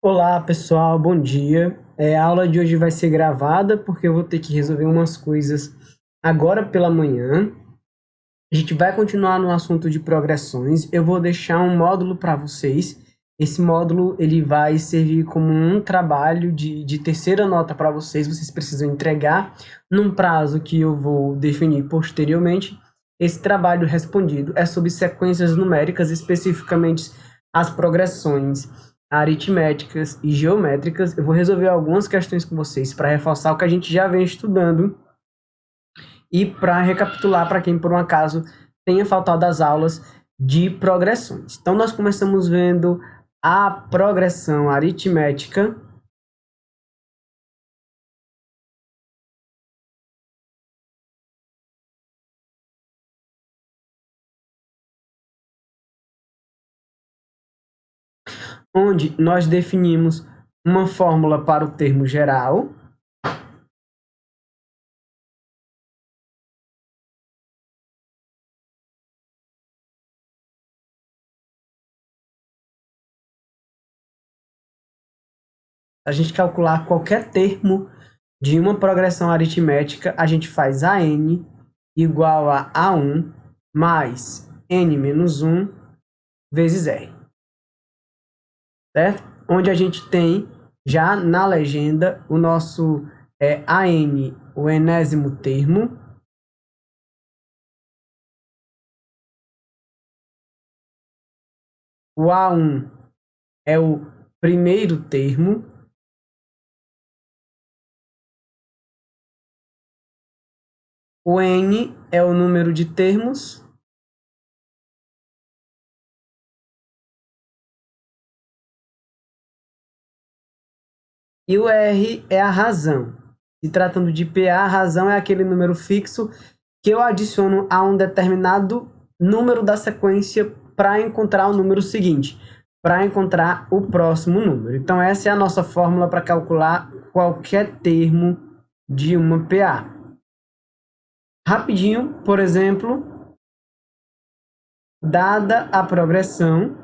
Olá, pessoal, bom dia. A aula de hoje vai ser gravada porque eu vou ter que resolver umas coisas agora pela manhã. A gente vai continuar no assunto de progressões. Eu vou deixar um módulo para vocês. Esse módulo ele vai servir como um trabalho de terceira nota para vocês. Vocês precisam entregar num prazo que eu vou definir posteriormente. Esse trabalho respondido é sobre sequências numéricas, especificamente as progressões aritméticas e geométricas. Eu vou resolver algumas questões com vocês para reforçar o que a gente já vem estudando e para recapitular para quem por um acaso tenha faltado as aulas de progressões. Então nós começamos vendo a progressão aritmética, onde nós definimos uma fórmula para o termo geral. A gente calcular qualquer termo de uma progressão aritmética, a gente faz AN igual a A1 mais N menos 1 vezes R. Certo? Onde a gente tem já na legenda o nosso AN, o enésimo termo, o A1 é o primeiro termo, o N é o número de termos, e o R é a razão. Se tratando de PA, a razão é aquele número fixo que eu adiciono a um determinado número da sequência para encontrar o número seguinte, para encontrar o próximo número. Então essa é a nossa fórmula para calcular qualquer termo de uma PA. Rapidinho, por exemplo, dada a progressão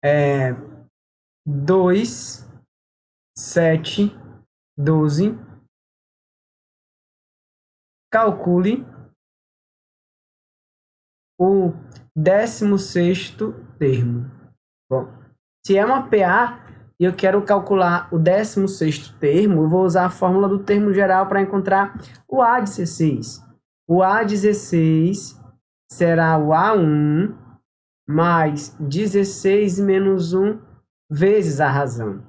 é 2, 7, 12, calcule o 16º termo. Bom, se é uma PA e eu quero calcular o 16º termo, eu vou usar a fórmula do termo geral para encontrar o A16. O A16 será o A1 mais 16 menos 1 vezes a razão.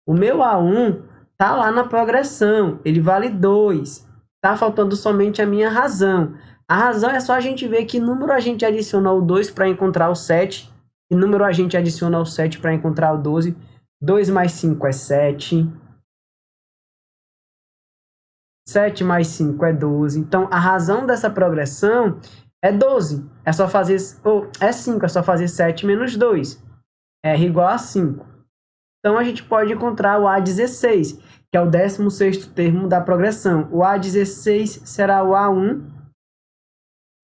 O meu A1 está lá na progressão, ele vale 2. Está faltando somente a minha razão. A razão é só a gente ver que número a gente adiciona ao 2 para encontrar o 7, que número a gente adiciona ao 7 para encontrar o 12. 2 mais 5 é 7. 7 mais 5 é 12. Então, a razão dessa progressão é 12. É só fazer... é 5, é só fazer 7 menos 2. R igual a 5. Então, a gente pode encontrar o A16, que é o 16º termo da progressão. O A16 será o A1.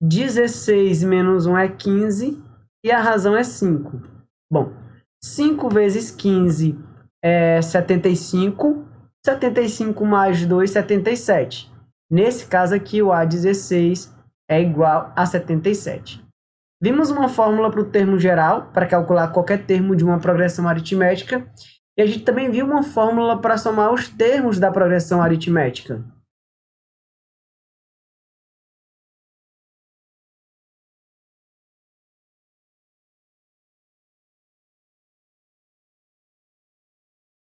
16 menos 1 é 15. E a razão é 5. Bom, 5 vezes 15 é 75. 75 mais 2, 77. Nesse caso aqui, o A16 é igual a 77. Vimos uma fórmula para o termo geral, para calcular qualquer termo de uma progressão aritmética. E a gente também viu uma fórmula para somar os termos da progressão aritmética.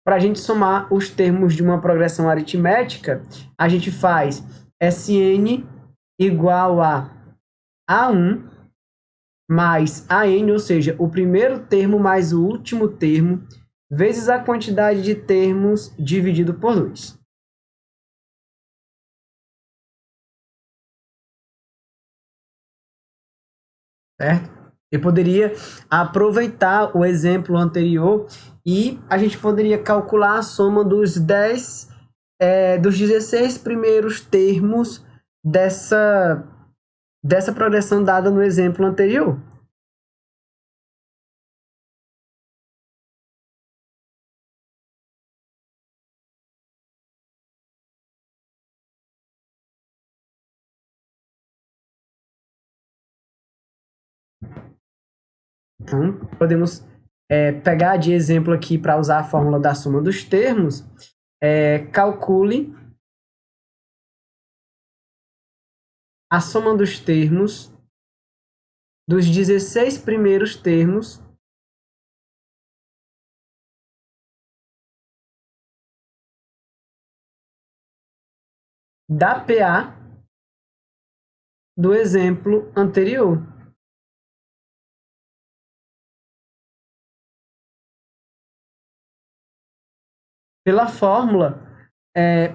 Para a gente somar os termos de uma progressão aritmética, a gente faz Sn igual a A1 mais AN, ou seja, o primeiro termo mais o último termo, vezes a quantidade de termos dividido por 2. Certo? Eu poderia aproveitar o exemplo anterior e a gente poderia calcular a soma dos 16 primeiros termos dessa progressão dada no exemplo anterior. Então, podemos pegar de exemplo aqui para usar a fórmula da soma dos termos. Calcule a soma dos termos dos 16 primeiros termos da PA do exemplo anterior. Pela fórmula,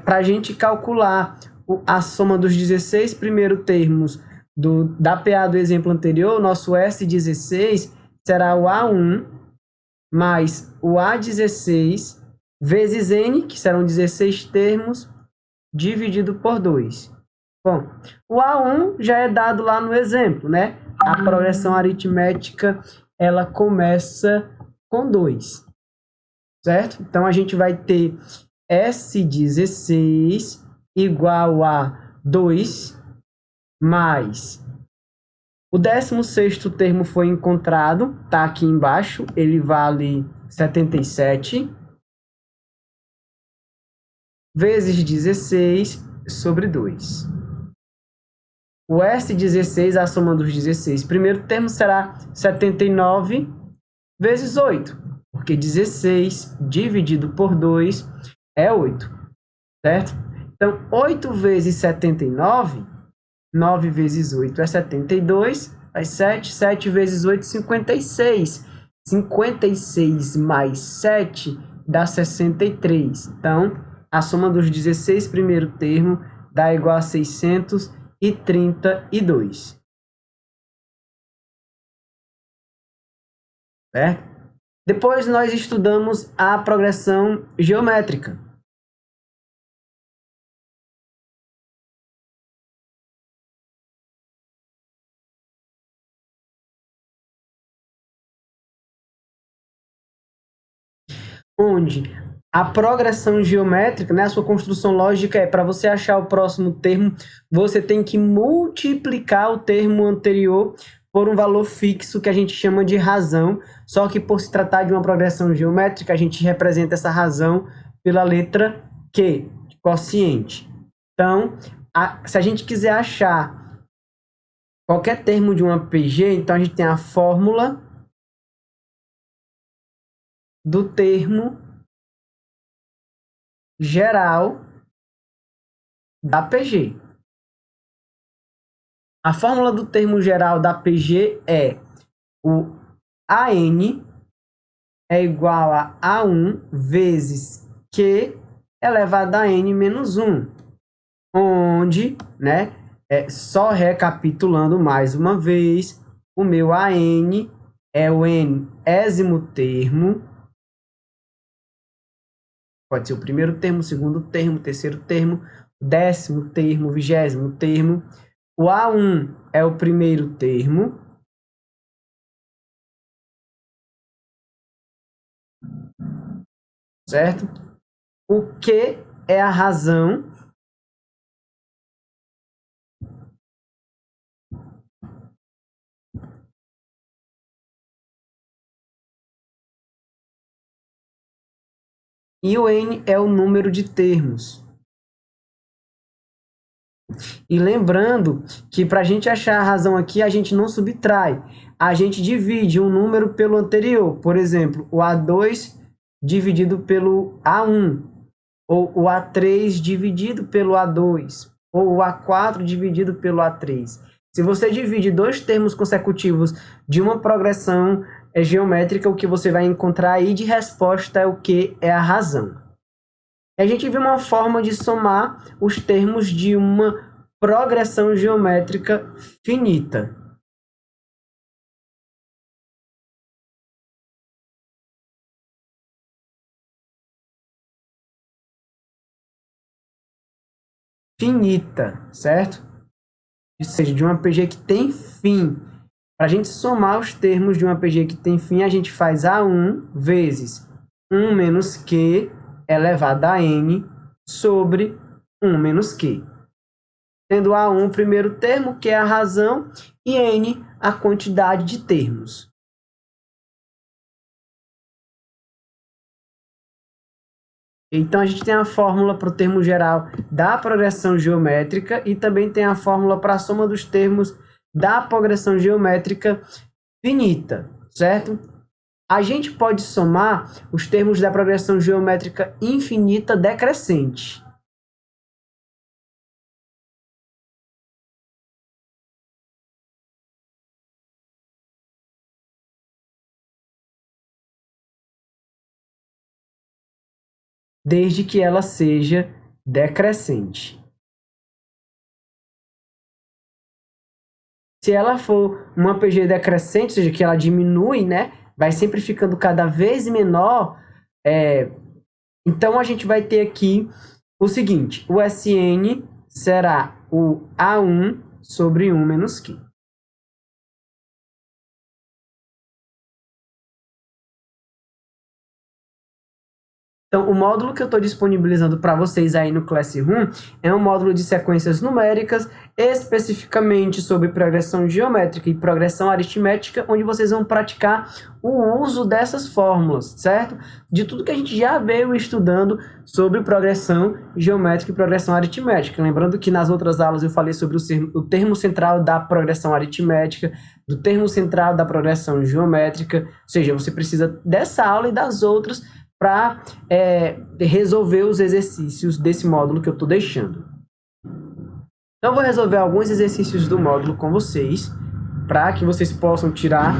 para a gente calcular a soma dos 16 primeiros termos da PA do exemplo anterior, nosso S16 será o A1 mais o A16 vezes N, que serão 16 termos, dividido por 2. Bom, o A1 já é dado lá no exemplo, né? A progressão aritmética, ela começa com 2, certo? Então, a gente vai ter S16 igual a 2 mais o 16º termo foi encontrado, tá aqui embaixo, ele vale 77 vezes 16 sobre 2. O S16, a soma dos 16, primeiro termo será 79 vezes 8, porque 16 dividido por 2 é 8, certo? Então, 8 vezes 79, 9 vezes 8 é 72, mais 7, 7 vezes 8, 56. 56 mais 7 dá 63. Então, a soma dos 16 primeiro termo dá igual a 632. Certo? Depois nós estudamos a progressão geométrica. Onde a progressão geométrica, né, a sua construção lógica para você achar o próximo termo, você tem que multiplicar o termo anterior por um valor fixo que a gente chama de razão, só que por se tratar de uma progressão geométrica, a gente representa essa razão pela letra Q, de quociente. Então, se a gente quiser achar qualquer termo de uma PG, então a gente tem a fórmula do termo geral da PG. A fórmula do termo geral da PG é o AN é igual a A1 vezes Q elevado a N menos 1, onde, né, só recapitulando mais uma vez, o meu AN é o Nésimo termo, pode ser o primeiro termo, o segundo termo, o terceiro termo, o 10º termo, o 20º termo. O A1 é o primeiro termo. Certo? O que é a razão. E o N é o número de termos. E lembrando que para a gente achar a razão aqui, a gente não subtrai. A gente divide um número pelo anterior. Por exemplo, o A2 dividido pelo A1. Ou o A3 dividido pelo A2. Ou o A4 dividido pelo A3. Se você divide dois termos consecutivos de uma progressão geométrica, o que você vai encontrar aí de resposta é o que é a razão. A gente viu uma forma de somar os termos de uma progressão geométrica finita. Finita, certo? seja, de uma PG que tem fim. Para a gente somar os termos de uma PG que tem fim, a gente faz A1 vezes 1 menos Q elevado a N sobre 1 menos Q. Tendo A1 o primeiro termo, que é a razão, e N a quantidade de termos. Então, a gente tem a fórmula para o termo geral da progressão geométrica e também tem a fórmula para a soma dos termos da progressão geométrica finita, certo? A gente pode somar os termos da progressão geométrica infinita decrescente. Desde que ela seja decrescente. Se ela for uma PG decrescente, ou seja, que ela diminui, né, vai sempre ficando cada vez menor, então a gente vai ter aqui o seguinte, o Sn será o A1 sobre 1 menos Q. Então, o módulo que eu estou disponibilizando para vocês aí no Classroom é um módulo de sequências numéricas, especificamente sobre progressão geométrica e progressão aritmética, onde vocês vão praticar o uso dessas fórmulas, certo? De tudo que a gente já veio estudando sobre progressão geométrica e progressão aritmética. Lembrando que nas outras aulas eu falei sobre o termo central da progressão aritmética, do termo central da progressão geométrica, ou seja, você precisa dessa aula e das outras para resolver os exercícios desse módulo que eu estou deixando. Então, eu vou resolver alguns exercícios do módulo com vocês, para que vocês possam tirar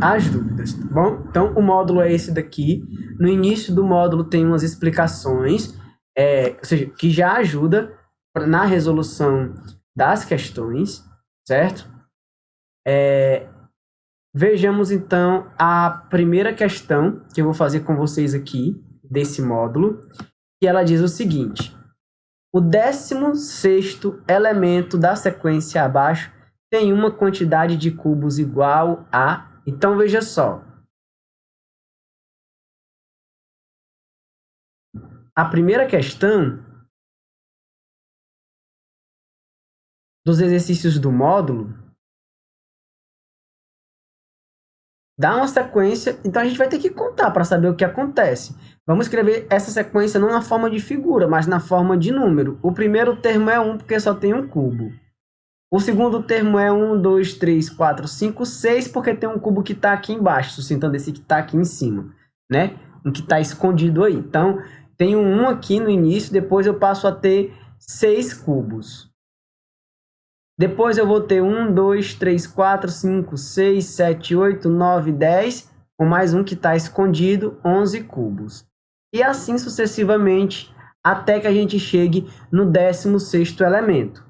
as dúvidas, tá bom? Então, o módulo é esse daqui. No início do módulo tem umas explicações, ou seja, que já ajuda na resolução das questões, certo? Vejamos, então, a primeira questão que eu vou fazer com vocês aqui, desse módulo, que ela diz o seguinte: o 16º elemento da sequência abaixo tem uma quantidade de cubos igual a... Então, veja só. A primeira questão dos exercícios do módulo dá uma sequência, então a gente vai ter que contar para saber o que acontece. Vamos escrever essa sequência não na forma de figura, mas na forma de número. O primeiro termo é 1, porque só tem um cubo. O segundo termo é 1, 2, 3, 4, 5, 6, porque tem um cubo que está aqui embaixo, sustentando esse que está aqui em cima, né? Um que está escondido aí. Então, tenho 1 aqui no início, depois eu passo a ter 6 cubos. Depois eu vou ter 1, 2, 3, 4, 5, 6, 7, 8, 9, 10, com mais um que está escondido, 11 cubos. E assim sucessivamente, até que a gente chegue no 16º elemento,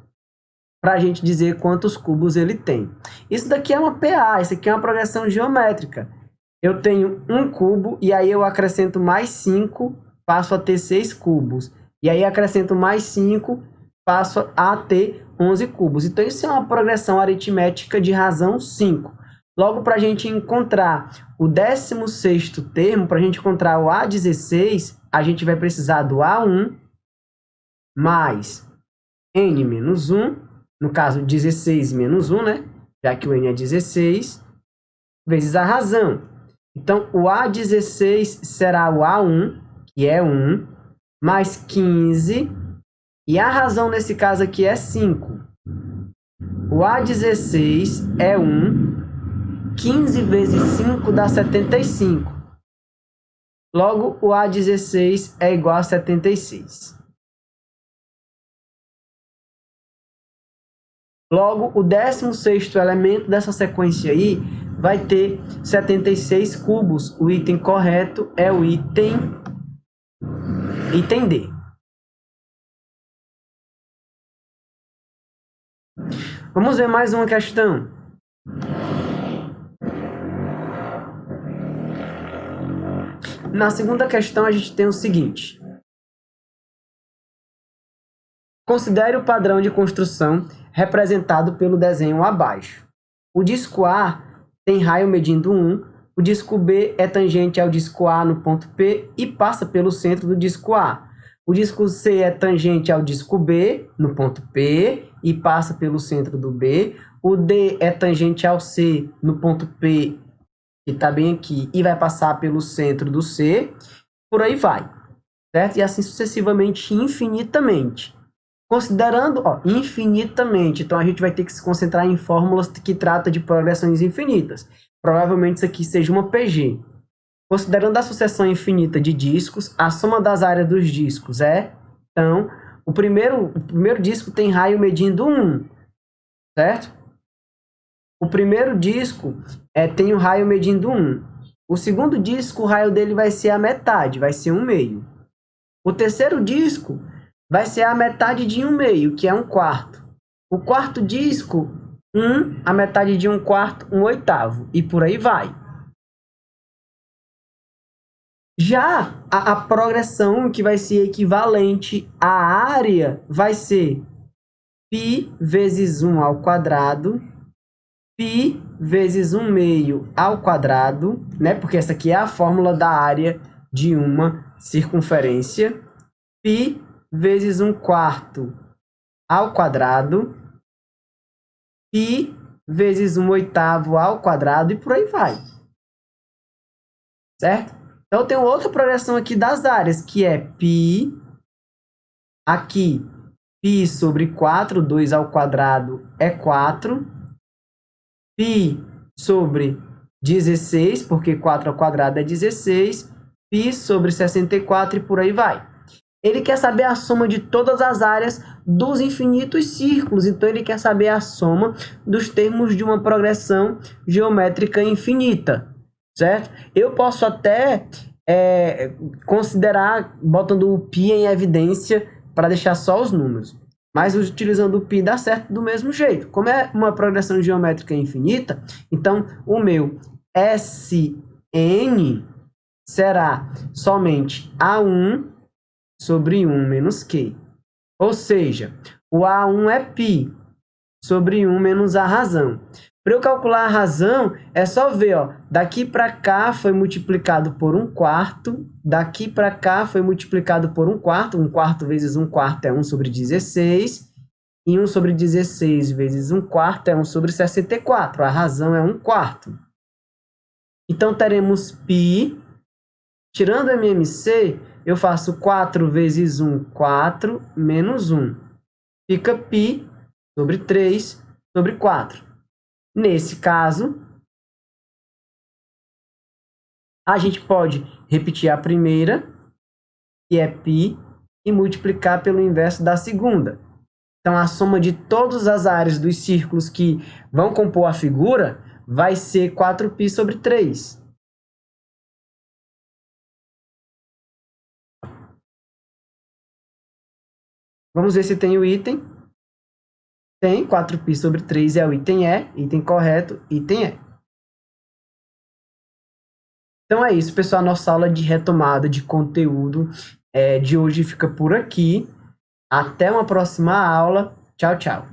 para a gente dizer quantos cubos ele tem. Isso daqui é uma PA, isso aqui é uma progressão geométrica. Eu tenho um cubo, e aí eu acrescento mais 5, passo a ter 6 cubos. E aí acrescento mais 5, passo a ter 11 cubos. Então, isso é uma progressão aritmética de razão 5. Logo, para a gente encontrar o 16º termo, para a gente encontrar o A16, a gente vai precisar do A1 mais N menos 1, no caso 16 menos 1, né? Já que o N é 16, vezes a razão. Então, o A16 será o A1, que é 1, mais 15, e a razão nesse caso aqui é 5. O A16 é 1, 15 vezes 5 dá 75. Logo, o A16 é igual a 76. Logo, o 16º elemento dessa sequência aí vai ter 76 cubos. O item correto é o item D. Vamos ver mais uma questão. Na segunda questão, a gente tem o seguinte: considere o padrão de construção representado pelo desenho abaixo. O disco A tem raio medindo 1, o disco B é tangente ao disco A no ponto P e passa pelo centro do disco A. O disco C é tangente ao disco B no ponto P e passa pelo centro do B. O D é tangente ao C no ponto P, que está bem aqui, e vai passar pelo centro do C. Por aí vai, certo? E assim sucessivamente, infinitamente. Considerando, infinitamente, então a gente vai ter que se concentrar em fórmulas que tratam de progressões infinitas. Provavelmente isso aqui seja uma PG. Considerando a sucessão infinita de discos, a soma das áreas dos discos é... Então, o primeiro disco tem raio medindo 1, certo? O primeiro disco tem o raio medindo 1. O segundo disco, o raio dele vai ser a metade, vai ser 1/2. O terceiro disco vai ser a metade de 1/2, que é 1/4. O quarto disco, a metade de 1/4, 1/8. E por aí vai. Já a progressão que vai ser equivalente à área vai ser π vezes 1 ao quadrado, π vezes 1/2 ao quadrado, né? Porque essa aqui é a fórmula da área de uma circunferência. Π vezes 1/4 ao quadrado, π vezes 1/8 ao quadrado, e por aí vai. Certo? Então, tem outra progressão aqui das áreas, que é π, aqui, π sobre 4, 2 ao quadrado é 4, π sobre 16, porque 4 ao quadrado é 16, π sobre 64 e por aí vai. Ele quer saber a soma de todas as áreas dos infinitos círculos, então ele quer saber a soma dos termos de uma progressão geométrica infinita, certo? Eu posso até considerar botando o π em evidência para deixar só os números, mas utilizando o π dá certo do mesmo jeito. Como é uma progressão geométrica infinita, então o meu Sn será somente A1 sobre 1 menos Q. Ou seja, o A1 é π sobre 1 menos a razão. Para eu calcular a razão, é só ver, daqui para cá foi multiplicado por 1/4, daqui para cá foi multiplicado por 1/4, 1/4 vezes 1/4 é 1 sobre 16, e 1 sobre 16 vezes 1/4 é 1 sobre 64, a razão é 1/4. Então, teremos π, tirando o MMC, eu faço 4 vezes 1, 4, menos 1. Fica π sobre 3 sobre 4. Nesse caso, a gente pode repetir a primeira, que é π, e multiplicar pelo inverso da segunda. Então, a soma de todas as áreas dos círculos que vão compor a figura vai ser 4π sobre 3. Vamos ver se tem o item. Tem, 4π sobre 3 é o item E, item correto, item E. Então é isso, pessoal, nossa aula de retomada de conteúdo de hoje fica por aqui. Até uma próxima aula. Tchau, tchau.